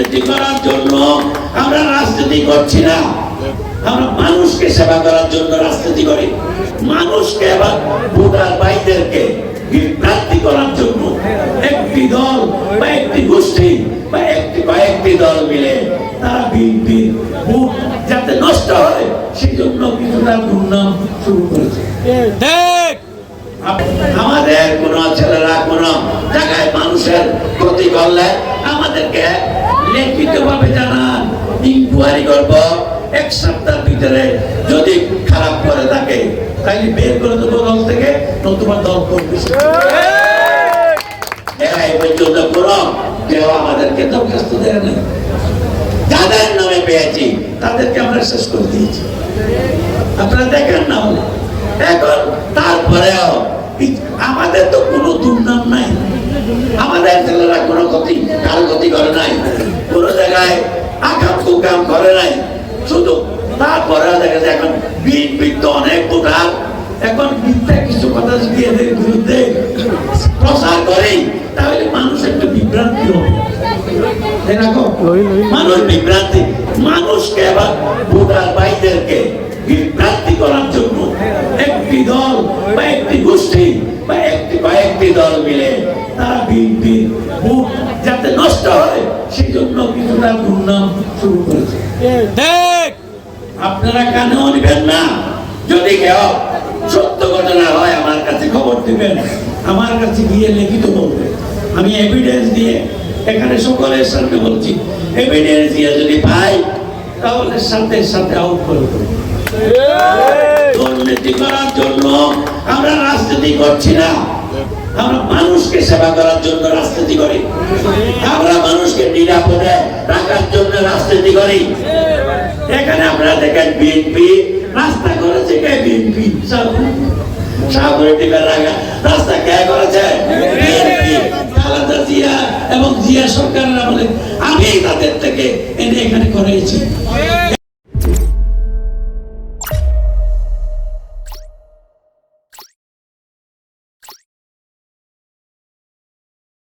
দুর্নীতি করার জন্য আমরা রাজনীতি করছি না, আমরা মানুষকে সেবা করার জন্য রাজনীতি করি। মানুষকে আবার ভোটার ভাইদেরকে বিভ্রান্তি করার জন্য একটি দল বা একটি গোষ্ঠী বা কয়েকটি দল মিলে তারা বিএনপির ভোট যাতে নষ্ট হয় সেই জন্য কিছুটা দুর্নাম শুরু করেছে। আমাদের কোন ছেলেরা কোন জায়গায় মানুষের ক্ষতি করলে আমাদেরকে লিখিত ভাবে জানান, ইনকোয়ারি করব, এক সপ্তাহের ভিতরে যদি খারাপ করে থাকে তাহলে বের করে দেবো দল থেকে, নতুবা দল করবে। এই পর্যন্ত কোনো কেউ আমাদেরকে দরখাস্ত দেয় না, যাদের নামে পেয়েছি তাদেরকে আমরা শেষ করে দিয়েছি। আপনারা দেখেন না হলে এখন তারপরেও আমাদের তো কোনো দুর্নাম নাই, আমাদের ছেলেরা কোনো ক্ষতি কারো ক্ষতি করে নাই, কোনো জায়গায় আকাম কুকাম করে নাই, শুধু তারপরেও দেখা যায় এখন বিএনপি তো অনেক ভোটার এখন মিথ্যা কিছু কথা যদি এদের বিরুদ্ধে প্রচার করে তাহলে মানুষ একটু বিভ্রান্তি হবে, মানুষ বিভ্রান্তি, মানুষকে আবার ভোটার ভাইদেরকে বিভ্রান্তি করার জন্য একটি দল বা একটি গোষ্ঠী বা কয়েকটি দল মিলে তারা বিএনপির ভোট যাতে নষ্ট হয় সেই জন্য কিছুটা দুর্নাম শুরু করেছে। আপনারা কানেও নিবেন না, যদি কেউ সত্য ঘটনা হয় আমার কাছে খবর দিবেন, আমার কাছে গিয়ে লিখিত বলবেন, আমি এভিডেন্স দিয়ে এখানে সকলের সামনে বলছি, এভিডেন্স দিয়ে যদি পাই তাহলে সাথে সাথে আউট করে দেব। দুর্নীতি করার জন্য আমরা রাজনীতি করছি না, আমরা মানুষকে সেবা করার জন্য রাজনীতি করি, আমরা মানুষকে নিরাপদে রাখার জন্য রাজনীতি করি। এখানে আপনারা দেখেন বিএনপি রাস্তা করেছে কে? বিএনপি রাস্তা কে করেছে? বিএনপি। খালেদা জিয়া এবং জিয়া সরকারের আমলে আমি তাদের থেকে এনে এখানে করেছি।